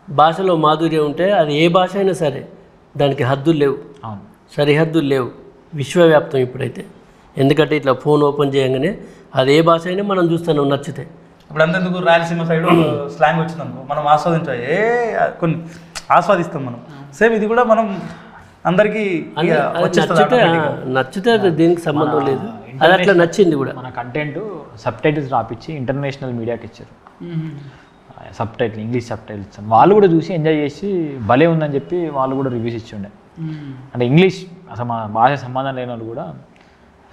Speaker 4: భాషలో మాధుర్యం ఉంటే అది ఏ భాష అయినా సరే దానికి హద్దులు లేవు, సరిహద్దులు లేవు, విశ్వవ్యాప్తం ఇప్పుడైతే. ఎందుకంటే ఇట్లా ఫోన్ ఓపెన్ చేయగానే అది ఏ భాష అయినా మనం చూస్తున్నాం నచ్చితే.
Speaker 2: ఇప్పుడు అంతెందుకు రాయలసీమ సైడ్ స్లాంగ్ వచ్చిందనుకో మనం కొన్ని ఆస్వాదిస్తాం మనం. సేమ్ ఇది కూడా మనం అందరికీ
Speaker 4: నచ్చితే దీనికి సంబంధం లేదు, అది అట్లా నచ్చింది కూడా.
Speaker 3: మన కంటెంట్ సబ్ టైటిల్స్ రాపిచ్చి ఇంటర్నేషనల్ మీడియాకి ఇచ్చారు, sub title English sub titles. వాళ్ళు కూడా చూసి ఎంజాయ్ చేసి భలే ఉందని చెప్పి వాళ్ళు కూడా రివ్యూస్ ఇచ్చిండే. అంటే ఇంగ్లీష్ అసలు మా భాష సంబంధం లేని వాళ్ళు కూడా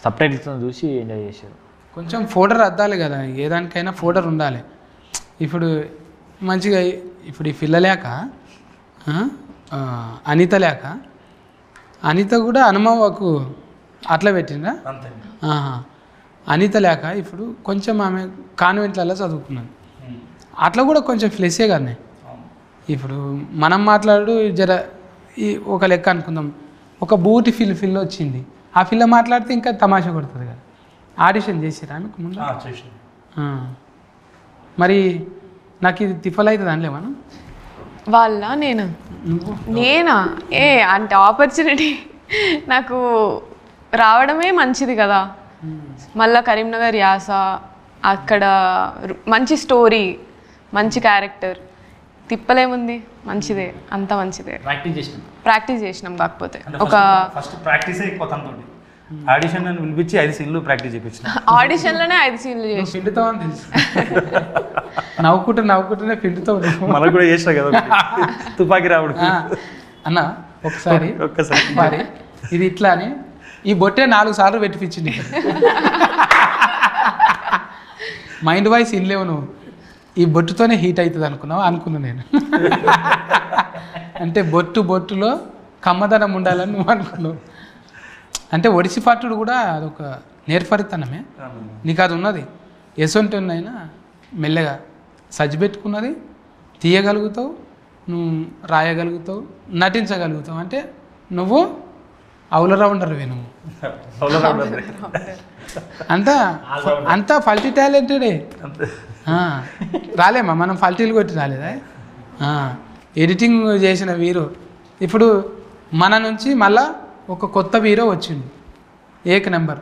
Speaker 3: సబ్ టైటిల్స్ చూసి ఎంజాయ్ చేశారు.
Speaker 1: కొంచెం ఫోల్డర్ అద్దాలి కదా, ఏ దానికైనా ఫోల్డర్ ఉండాలి. ఇప్పుడు మంచిగా ఇప్పుడు ఈ పిల్ల లేక అనిత లేక అనిత కూడా హనుమవ్వకు అట్లా పెట్టిందా? అనిత లేక ఇప్పుడు కొంచెం ఆమె కాన్వెంట్లలో చదువుకున్నది, అట్లా కూడా కొంచెం ఫ్లెస్సే కానీ. ఇప్పుడు మనం మాట్లాడు జర ఈ ఒక లెక్క అనుకుందాం, ఒక బూటి ఫిల్ వచ్చింది, ఆ పిల్ల మాట్లాడితే ఇంకా తమాషా కొడుతుంది కదా. ఆడిషన్ చేసిరా ఆమెకు ముందు? మరి నాకు ఇది తిప్పలవుతుంది అనలే మనం
Speaker 5: వాళ్ళ నేనా అంటే ఆపర్చునిటీ నాకు రావడమే మంచిది కదా. మళ్ళా కరీంనగర్ యాస, అక్కడ మంచి స్టోరీ, మంచి క్యారెక్టర్, తిప్పలేముంది, మంచిదే, అంత మంచిదే. ప్రాక్టీస్ చేసినాం కాకపోతే ఒక
Speaker 2: ఫస్ట్ ప్రాక్టీసే ఎక్కువ తనతోటి. ఆడిషన్ అని పిలిపించి 5 సీన్లు ప్రాక్టీస్ చేయించిన.
Speaker 5: ఆడిషన్ లోనే 5 సీన్లు చేసి
Speaker 1: పిండుతావు అని తెలుసు. నవ్వుకుంటూనే పిండుతావు.
Speaker 2: మనకు కూడా చేసినా కదా తుపాకి రావుడు.
Speaker 1: అన్న ఒక్కసారి మరి ఇది ఇట్లా అని ఈ బొట్టే 4 సార్లు పెట్టిపించింది. మైండ్ వాయిస్ ఇల్లేవు నువ్వు, ఈ బొట్టుతోనే హీట్ అవుతుంది అనుకున్నా నేను. అంటే బొట్టులో కమ్మదనం ఉండాలని నువ్వు అనుకున్నావు. అంటే ఒడిసి పట్టుడు కూడా అదొక నేర్పరితనమే, నీకు అది ఉన్నది. ఎసొంటినైనా మెల్లగా సజ్జి పెట్టుకున్నది, తీయగలుగుతావు, నువ్వు రాయగలుగుతావు, నటించగలుగుతావు. అంటే నువ్వు ఆల్రౌండర్వే నువ్వు. అంతా ఫల్టీ టాలెంటెడే. రాలేమా మనం ఫల్టీలు కొట్టి రాలేదా? ఎడిటింగ్ చేసిన వీరు ఇప్పుడు మన నుంచి మళ్ళా ఒక కొత్త హీరో వచ్చిండు, ఏక నెంబర్.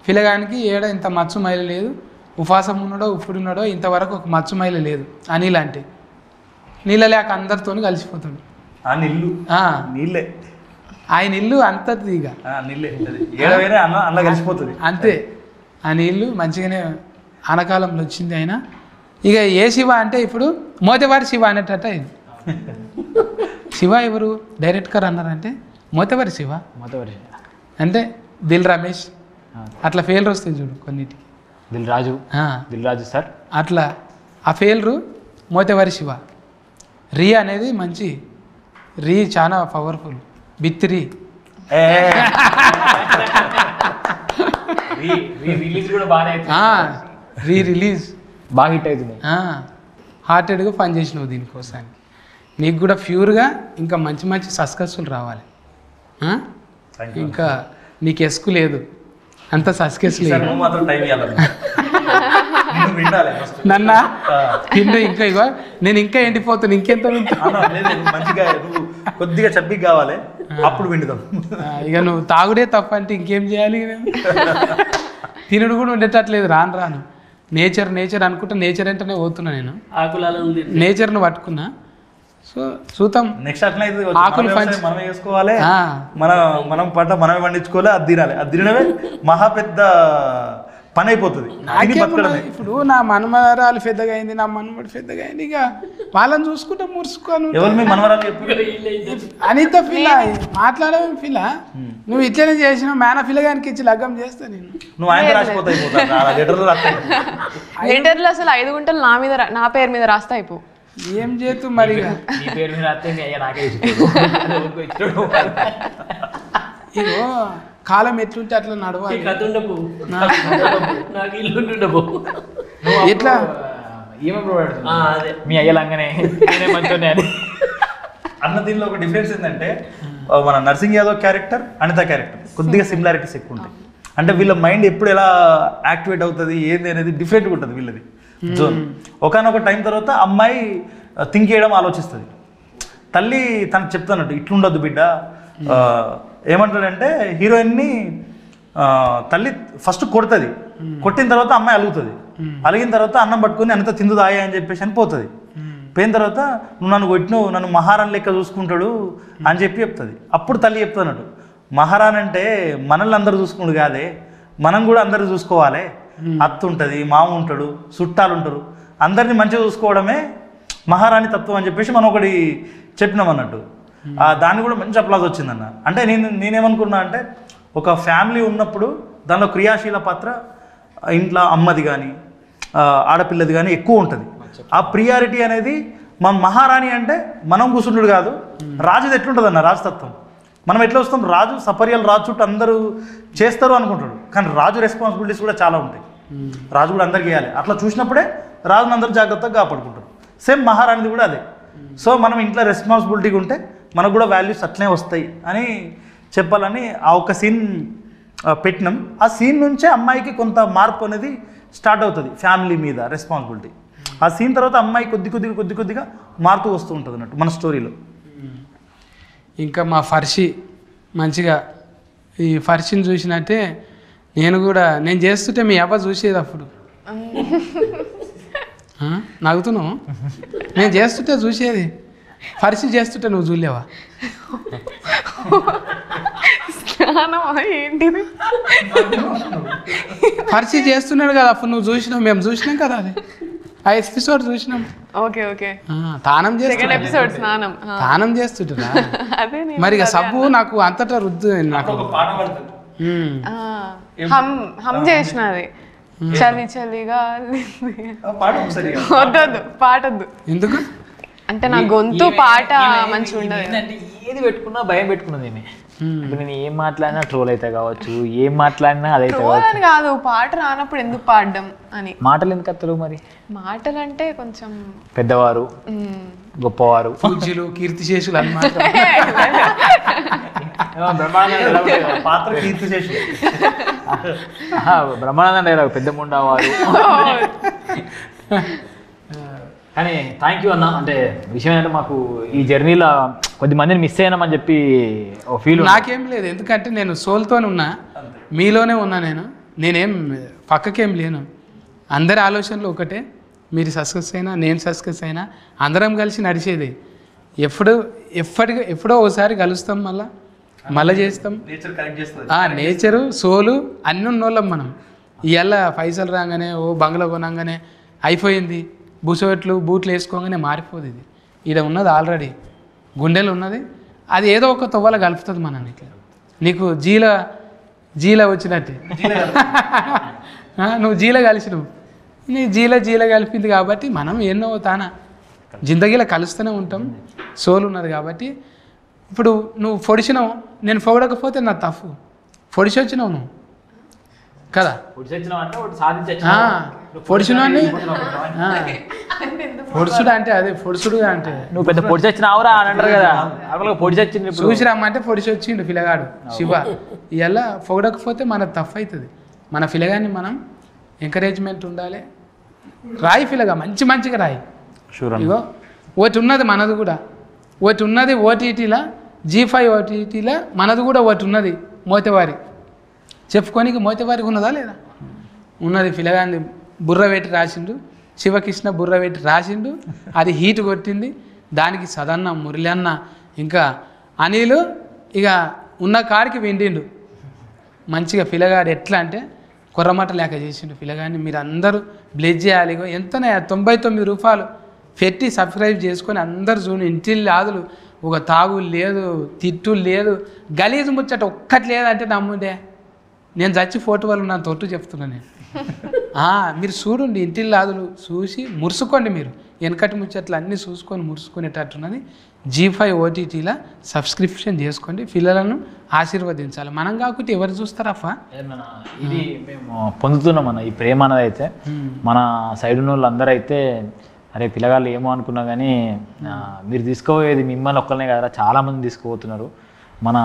Speaker 1: పిల్లగానికి ఏడ ఇంత మచ్చు మైలు లేదు, ఉపాసం ఉన్నాడో ఉప్పుడున్నాడో ఇంతవరకు ఒక మచ్చు మైలు లేదు. అనిల్ అంటే నీళ్ళ లేక అందరితో కలిసిపోతాడు. ఆయన ఇల్లు అంతది ఇక
Speaker 2: కలిసిపోతుంది
Speaker 1: అంతే. ఆ నీళ్ళు మంచిగానే ఆనకాలంలో వచ్చింది. ఆయన ఇక ఏ శివ అంటే ఇప్పుడు మోతేవారి శివ అనేటట్టు అయింది. శివ ఎవరు డైరెక్ట్గా అన్నారంటే మోతేవారి శివ అంటే దిల్ రమేష్ అట్లా ఫెయిల్ర్ వస్తుంది చూడు కొన్నిటికి. దిల్ రాజు సార్ అట్లా ఆ ఫెయిల్రు మోతేవారి శివ. రీ అనేది మంచి రీ చాలా పవర్ఫుల్. బిత్తిరి రిలీజ్
Speaker 3: బాగా హిట్ అవుతుంది.
Speaker 1: హార్టెడ్గా పనిచేసినావు దీనికోసానికి. నీకు కూడా ప్యూర్గా ఇంకా మంచి మంచి సస్కస్సులు రావాలి. ఇంకా నీకు ఎస్కు లేదు, అంత సస్కెస్ లేదు. నన్న తిండు ఇంకా ఇగో నేను ఇంకా ఎండిపోతాను, ఇంకెంత
Speaker 2: మంచిగా కొద్దిగా చబ్బికి కావాలి, అప్పుడు విండుదాం.
Speaker 1: ఇక నువ్వు తాగుడే తప్ప అంటే ఇంకేం చేయాలి? తినుడు కూడా ఉండేటట్లేదు. రాను నేచర్ అనుకుంటా, నేచర్ అంటేనే పోతున్నా నేను. నేచర్ను పట్టుకున్నా. సో చూద్దాం
Speaker 2: నెక్స్ట్ అట్లయితే ఆకులు మనమే చేసుకోవాలి, మనం పంట మనమే పండించుకోవాలి, అది తినాలి. అది తినడమే మహా పెద్ద పని అయిపోతుంది.
Speaker 1: ఇప్పుడు నా మనమరాలు పెద్దగా అయింది, నా మనమడు పెద్దగా అయింది, ఇక వాళ్ళని చూసుకుంటే మురుసుకోను.
Speaker 2: ఎవరు మీ మనమరాలు
Speaker 1: అనిత పిల్ల మాట్లాడమే పిల్ల. నువ్వు ఇట్లనే చేసినావు, మేన పిల్లగానికి ఇచ్చి లగ్గం చేస్తా నేను.
Speaker 2: నువ్వు ఆయన రాసిపోతాయి
Speaker 5: లెటర్లు అసలు 5 గుంటలు నా పేరు మీద రాస్తా అయిపో.
Speaker 1: ఏం చేతు మరి ఇగో కాలం ఎట్లుంటే అట్లా నడవాలి. ఎట్లా
Speaker 3: మీ అయ్యలంగానే
Speaker 2: అన్న దీనిలో ఒక డిఫరెన్స్ ఏంటంటే మన నర్సింగ్ యాదవ్ క్యారెక్టర్, అనిత క్యారెక్టర్ కొద్దిగా సిమిలారిటీస్ ఎక్కువ ఉంటాయి. అంటే వీళ్ళ మైండ్ ఎప్పుడు ఎలా యాక్టివేట్ అవుతుంది ఏంది అనేది డిఫరెంట్గా ఉంటుంది వీళ్ళది జోన్. ఒకనొక టైం తర్వాత అమ్మాయి థింక్ చేయడం ఆలోచిస్తుంది. తల్లి తనకు చెప్తానట్టు ఇట్లుండొద్దు బిడ్డ. ఏమంటాడంటే హీరోయిన్ని తల్లి ఫస్ట్ కొడుతుంది, కొట్టిన తర్వాత అమ్మాయి అలుగుతుంది, అలిగిన తర్వాత అన్నం పట్టుకుని అంత తిందుదాయా అని చెప్పేసి అని పోతుంది. పోయిన తర్వాత నువ్వు నన్ను కొట్టినవు, నన్ను మహారాణి లెక్క చూసుకుంటాడు అని చెప్తుంది. అప్పుడు తల్లి చెప్తానట్టు మహారాణి అంటే మనల్ని అందరూ చూసుకుంటు కాదే, మనం కూడా అందరూ చూసుకోవాలి. అత్త ఉంటుంది, మామ ఉంటాడు, చుట్టాలు ఉంటారు, అందరినీ మంచిగా చూసుకోవడమే మహారాణి తత్వం అని చెప్పేసి మనం ఒకటి చెప్పినాం అన్నట్టు. దాన్ని కూడా మంచి అప్లాజ్ వచ్చిందన్న. అంటే నేనేమనుకున్నా అంటే ఒక ఫ్యామిలీ ఉన్నప్పుడు దానిలో క్రియాశీల పాత్ర ఇంట్లో అమ్మది కానీ ఆడపిల్లది కానీ ఎక్కువ ఉంటుంది. ఆ ప్రియారిటీ అనేది మన మహారాణి అంటే మనం కూర్చుంటుడు కాదు, రాజుది ఎట్లుంటుంది అన్న రాజతత్వం. మనం ఎట్లా వస్తాం, రాజు సపర్యాలు రాజు చుట్టూ అందరూ చేస్తారు అనుకుంటాడు, కానీ రాజు రెస్పాన్సిబిలిటీస్ కూడా చాలా ఉంటాయి. రాజు కూడా అందరికి చేయాలి. అట్లా చూసినప్పుడే రాజుని అందరూ జాగ్రత్తగా కాపాడుకుంటారు. సేమ్ మహారాణిది కూడా అదే. సో మనం ఇంట్లో రెస్పాన్సిబిలిటీగా ఉంటే మనకు కూడా వాల్యూస్ అట్లనే వస్తాయి అని చెప్పాలని ఆ ఒక సీన్ పెట్టినాం. ఆ సీన్ నుంచే అమ్మాయికి కొంత మార్పు అనేది స్టార్ట్ అవుతుంది ఫ్యామిలీ మీద రెస్పాన్సిబిలిటీ. ఆ సీన్ తర్వాత అమ్మాయి కొద్ది కొద్దిగా మారుతూ వస్తూ ఉంటుంది అన్నట్టు మన స్టోరీలో.
Speaker 1: ఇంకా మా ఫర్షి మంచిగా ఈ ఫర్షిని చూసినట్టే నేను చేస్తుంటే మీ అవ్వ చూసేది అప్పుడు నవ్వుతున్నావు. నేను చేస్తుంటే చూసేది, ఫర్షి చేస్తుంటే నువ్వు చూడలేవా?
Speaker 5: ధ్యానమా ఏంటిది?
Speaker 1: పరిచయం చేస్తున్నాడు కదా అప్పుడు నువ్వు చూసినావు, మేము చూసినాం కదా అది ఆ ఎపిసోడ్ చూసినాం.
Speaker 5: ఓకే ఓకే
Speaker 1: తానం
Speaker 5: సెకండ్
Speaker 1: చేస్తున్నా,
Speaker 5: ఎపిసోడ్ స్నానం.
Speaker 1: తానం చేస్తుంటా.
Speaker 5: అదే నేను
Speaker 1: మరి ఇక సబ్బు నాకు అంతటా రుద్దు నాకు.
Speaker 5: హమ్ చేసినది చలి చలిగా వద్దొద్దు పాటొద్దు.
Speaker 1: ఎందుకు
Speaker 5: అంటే నా గొంతు పాట మంచిగా ఉండదు.
Speaker 3: ఏంటంటే ఏది పెట్టుకున్నా భయం పెట్టుకున్నది ఈమె. ఇప్పుడు నేను ఏం మాట్లాడినా ట్రోల్ అయితే కావచ్చు, ఏం మాట్లాడినా అదైతే
Speaker 5: ట్రోల్ అని కాదు, పాట రానప్పుడు ఎందుకు పాడడం అని.
Speaker 3: మాటలు ఎందుకు వస్తారు మరి?
Speaker 5: మాటలు అంటే కొంచెం
Speaker 3: పెద్దవారు, గొప్పవారు,
Speaker 1: పూజ్యులు, కీర్తిశేషులు అని మాత్రం.
Speaker 2: పాత్ర కీర్తి చేసి
Speaker 3: బ్రహ్మానందం డైలాగ్ పెద్ద ముండావారు. కానీ థ్యాంక్ యూ అన్న. అంటే విషయం ఏంటంటే మాకు ఈ జర్నీలో కొద్ది మందిని మిస్ అయినామని చెప్పి ఓ ఫీల్.
Speaker 1: నాకేం లేదు, ఎందుకంటే నేను సోల్తోనే ఉన్నా, మీలోనే ఉన్నా. నేనేం పక్కకేం లేను. అందరి ఆలోచనలు ఒకటే, మీరు సక్సెస్ అయినా నేను సక్సెస్ అయినా అందరం కలిసి నడిచేది. ఎప్పుడో ఒకసారి కలుస్తాం, మళ్ళీ చేస్తాం.
Speaker 2: నేచర్ కరెక్ట్ చేస్తుంది.
Speaker 1: నేచరు సోలు అన్నీ ఉన్నోళ్ళం మనం. ఇవాళ పైసలు రాగానే ఓ బంగ్లా కొనగానే అయిపోయింది, బూసోట్లు బూట్లు వేసుకోగానే మారిపోదు. ఇది ఈడ ఉన్నది ఆల్రెడీ గుండెలు ఉన్నది, అది ఏదో ఒక తొవ్వల కలుపుతుంది మనని. ఇట్లా నీకు జీల వచ్చినట్టే నువ్వు జీల కలిసినవు, నీ జీల కలిపింది కాబట్టి మనం ఎన్నో తానా జిందగీలో కలుస్తూనే ఉంటాం. సోలు ఉన్నది కాబట్టి ఇప్పుడు నువ్వు పొడిచినావు, నేను పొగడకపోతే నా తప్పు. పొడిచి వచ్చినావు నువ్వు కదా, పొడిచినా పొడుచుడు అంటే అదే పొడుచుడు అంటే
Speaker 3: నువ్వు పెద్ద పొడి చచ్చినావురా అని అంటారు కదా, పొడి చచ్చింది.
Speaker 1: చూసి రమ్మంటే పొడిచి వచ్చిండు పిల్లగాడు శివ. ఇలా పొగడకపోతే మన తప్పు అవుతుంది. మన పిల్లగాన్ని మనం ఎంకరేజ్మెంట్ ఉండాలి. రాయి పిల్లగా మంచిగా రాయి. ఇగో ఒకటి ఉన్నది మనది కూడా, ఒకటి ఉన్నది ఓటీటీలా, G5 ఓటీటీలా మనది కూడా ఒకటి ఉన్నది మోతేవారి. చెప్పుకోనికి మోతేవారికి ఉన్నదా లేదా? ఉన్నది. పిల్లగాన్ని బుర్ర పెట్టి రాసిండు, శివకృష్ణ బుర్ర పెట్టి రాసిండు, అది హీట్ కొట్టింది. దానికి సదన్న, మురళి అన్న, ఇంకా అనిలు ఇక ఉన్న కాడికి వెండిండు మంచిగా. పిల్లగాడు ఎట్లా అంటే కొర్రమట లేక చేసిండు పిల్లగాడిని. మీరు అందరూ బ్లెజ్ చేయాలి. ఎంతనే 99 రూపాయలు పెట్టి సబ్స్క్రైబ్ చేసుకొని అందరు చూడు. ఇంటిల్లి ఆదులు, ఒక తాగు లేదు, తిట్టు లేదు, గలీజు ముచ్చట ఒక్కటి లేదంటే నమ్ముండే. నేను చచ్చి ఫోటో వాళ్ళు నా తొట్టు చెప్తున్నాను నేను. మీరు చూడండి, ఇంటిల్లి ఆదులు చూసి మురుసుకోండి. మీరు వెనకటి ముచ్చట్లు అన్నీ చూసుకొని మురుసుకునేటట్టున్నది. G5 ఓటీటీలా సబ్స్క్రిప్షన్ చేసుకోండి. పిల్లలను ఆశీర్వదించాలి. మనం కాకుండా ఎవరు చూస్తారప్ప?
Speaker 3: ఇది మేము పొందుతున్నాం ఈ ప్రేమ అనేది. అయితే మన సైడ్ ఉన్న వాళ్ళందరూ అయితే అరే పిల్లగాళ్ళు ఏమో అనుకున్నా కానీ మీరు తీసుకోపోయేది మిమ్మల్ని ఒక్కరినే కదా, చాలామంది తీసుకుపోతున్నారు. మన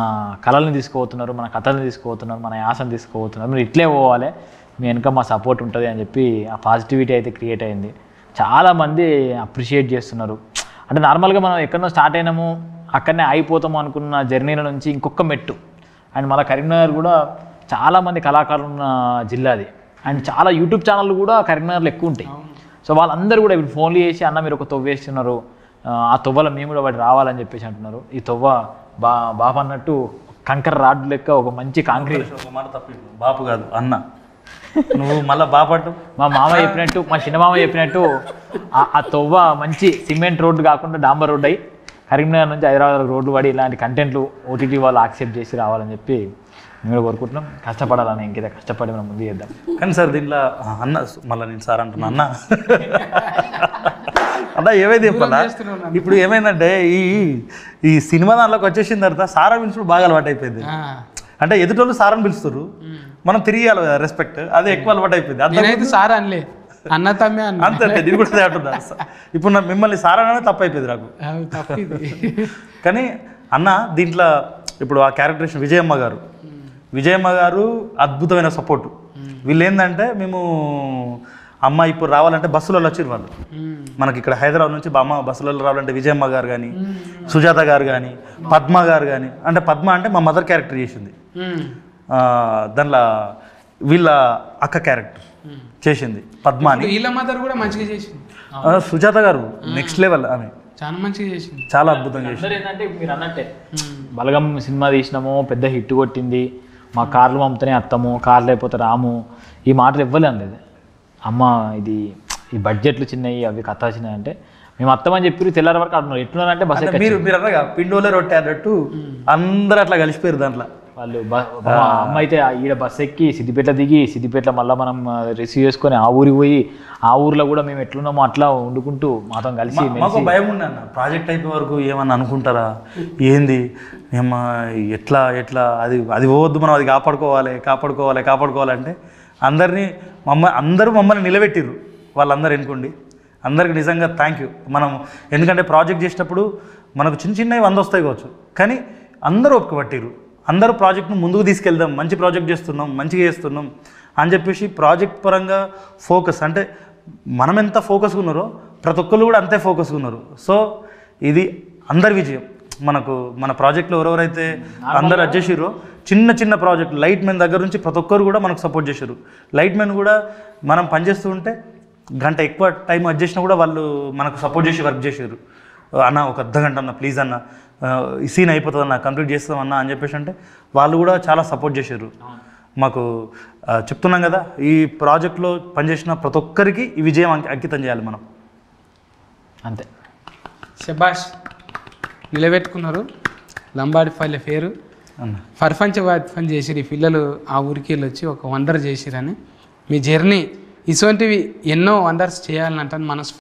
Speaker 3: కళల్ని తీసుకుపోతున్నారు, మన కథల్ని తీసుకుపోతున్నారు, మన యాసను తీసుకుపోతున్నారు. మీరు ఇట్లే పోవాలి, మీ వెనక మా సపోర్ట్ ఉంటుంది అని చెప్పి ఆ పాజిటివిటీ అయితే క్రియేట్ అయింది. చాలామంది అప్రిషియేట్ చేస్తున్నారు. అంటే నార్మల్గా మనం ఎక్కడో స్టార్ట్ అయినాము, అక్కడనే అయిపోతాము అనుకున్న జర్నీల నుంచి ఇంకొక మెట్టు. అండ్ మన కరీంనగర్ కూడా చాలామంది కళాకారులు ఉన్న జిల్లా అది. అండ్ చాలా యూట్యూబ్ ఛానళ్ళు కూడా కరీంనగర్లో ఎక్కువ ఉంటాయి. సో వాళ్ళందరూ కూడా ఇప్పుడు ఫోన్లు చేసి అన్న మీరు ఒక తొవ్వ వేస్తున్నారు, ఆ తొవ్వలో మేము కూడా వాటి రావాలని చెప్పేసి అంటున్నారు. ఈ తొవ్వ బాబు అన్నట్టు కంకర రాడ్ లెక్క ఒక మంచి కాంక్రీట్.
Speaker 2: మాట తప్పి బాపు కాదు అన్న, నువ్వు మళ్ళీ బాపట్టు.
Speaker 3: మా మామ చెప్పినట్టు, మా చిన్న మామ చెప్పినట్టు ఆ తొవ్వ మంచి సిమెంట్ రోడ్డు కాకుండా డాంబర్ రోడ్ అయ్యి కరీంనగర్ నుంచి హైదరాబాద్ రోడ్లు పడి ఇలాంటి కంటెంట్లు ఓటీటీ వాళ్ళు యాక్సెప్ట్ చేసి రావాలని చెప్పి మేము కూడా కోరుకుంటున్నాం. కష్టపడాలని, ఇంకేదో కష్టపడి మనం ముందు చేద్దాం.
Speaker 2: కానీ సార్ దీంట్లో అన్న, మళ్ళీ నేను సార్ అంటున్నా అన్న అన్న ఏమైంది చెప్పాలా? ఇప్పుడు ఏమైందంటే ఈ సినిమా దాంట్లోకి వచ్చేసిన తర్వాత సారా పిలుచుడు బాగా అలవాటు అయిపోయింది. అంటే ఎదుటోళ్ళు సారని పిలుస్తారు, మనం తిరిగియాలి కదా రెస్పెక్ట్, అది ఎక్కువ అలవాటు అయిపోయింది.
Speaker 1: సారా అనలే, అన్న తమ్మే అన్న
Speaker 2: అంతే. నేను కూడా అంటున్నా. ఇప్పుడు మిమ్మల్ని సారా అనేది తప్పు అయిపోయింది నాకు. కానీ అన్న దీంట్లో ఇప్పుడు ఆ క్యారెక్టరేషన్ విజయమ్మ గారు అద్భుతమైన సపోర్టు. వీళ్ళు ఏంటంటే మేము అమ్మ ఇప్పుడు రావాలంటే బస్సులలో వచ్చారు వాళ్ళు. మనకి ఇక్కడ హైదరాబాద్ నుంచి అమ్మ బస్సులలో రావాలంటే విజయమ్మ గారు కానీ, సుజాత గారు కానీ, పద్మ గారు కానీ. అంటే పద్మ అంటే మా మదర్ క్యారెక్టర్ చేసింది, దాంట్లో వీళ్ళ అక్క క్యారెక్టర్ చేసింది పద్మ అని.
Speaker 1: వీళ్ళ మదర్ కూడా మంచిగా చేసింది.
Speaker 2: సుజాత గారు నెక్స్ట్ లెవెల్ ఆమె.
Speaker 1: చాలా మంచిగా చేసింది.
Speaker 2: చాలా అద్భుతంగా చేసింది.
Speaker 3: అందరూ ఏంటంటే మీరు అన్నట్టే బలగం సినిమా తీసినాము, పెద్ద హిట్ కొట్టింది, మా కార్లు పంపుతూనే అత్తము, కార్లు అయిపోతే రాము, ఈ మాటలు ఇవ్వలేం లేదు. అమ్మ ఇది ఈ బడ్జెట్లు చిన్నవి, అవి కథ చిన్నవి అంటే మేము అత్తమని చెప్పి తెల్లారి వరకు ఆడుతున్నారు. ఎట్లున్నారంటే బస్
Speaker 2: మీరు అన్నగా పిండోలే రొట్టె అన్నట్టు అందరూ అట్లా కలిసిపోయారు దాంట్లో.
Speaker 3: వాళ్ళు అమ్మ అయితే ఈడ బస్ ఎక్కి సిద్దిపేట దిగి, సిద్దిపేట మళ్ళీ మనం రిసీవ్ చేసుకొని ఆ ఊరికి పోయి, ఆ ఊర్లో కూడా మేము ఎట్లున్నామో అట్లా వండుకుంటూ మాతో కలిసి.
Speaker 2: మాకు భయం ఉండే అన్న, ప్రాజెక్ట్ అయిపోయే వరకు ఏమన్నా అనుకుంటారా ఏంది ఏమన్నా ఎట్లా అది పోవద్దు, మనం అది కాపాడుకోవాలంటే అందరూ మమ్మల్ని నిలబెట్టిర్రు. వాళ్ళందరూ ఎన్నుకోండి, అందరికి నిజంగా థ్యాంక్ యూ. మనం ఎందుకంటే ప్రాజెక్ట్ చేసేటప్పుడు మనకు చిన్నవి 100 వస్తాయి కావచ్చు, కానీ అందరూ ఒప్పుకోబట్టిర్రు. అందరూ ప్రాజెక్ట్ను ముందుకు తీసుకెళ్దాం, మంచి ప్రాజెక్ట్ చేస్తున్నాం, మంచిగా చేస్తున్నాం అని చెప్పేసి ప్రాజెక్ట్ పరంగా ఫోకస్, అంటే మనం ఎంత ఫోకస్గా ఉన్నారో ప్రతి ఒక్కరు కూడా అంతే ఫోకస్గా ఉన్నారు. సో ఇది అందరి విజయం. మన ప్రాజెక్ట్లో ఎవరెవరైతే అందరూ వచ్చేసారో చిన్న ప్రాజెక్ట్ లైట్ మ్యాన్ దగ్గర నుంచి ప్రతి ఒక్కరు కూడా మనకు సపోర్ట్ చేశారు. లైట్ మ్యాన్ కూడా మనం పనిచేస్తూ ఉంటే గంట ఎక్కువ టైం అడ్జస్ట్ కూడా వాళ్ళు మనకు సపోర్ట్ చేసి వర్క్ చేశారు. అన్న ఒక అర్ధగంట అన్న ప్లీజ్ అన్న, ఈ సీన్ అయిపోతుంది అన్న, కంప్లీట్ చేస్తామన్నా అని చెప్పేసి అంటే వాళ్ళు కూడా చాలా సపోర్ట్ చేశారు మాకు. చెప్తున్నాం కదా, ఈ ప్రాజెక్ట్లో పనిచేసిన ప్రతి ఒక్కరికి ఈ విజయం అంకితం చేయాలి మనం.
Speaker 3: అంతే.
Speaker 1: శబాష్, నిలబెట్టుకున్నారు. లంబాడిపల్లె పేరు ప్రపంచ వ్యాప్తం చేసిరు ఈ పిల్లలు. ఆ ఊరికి వెళ్ళి వచ్చి ఒక వండర్ చేసిరని. మీ జర్నీ ఇటువంటివి ఎన్నో వండర్స్ చేయాలని అంటాను మనసు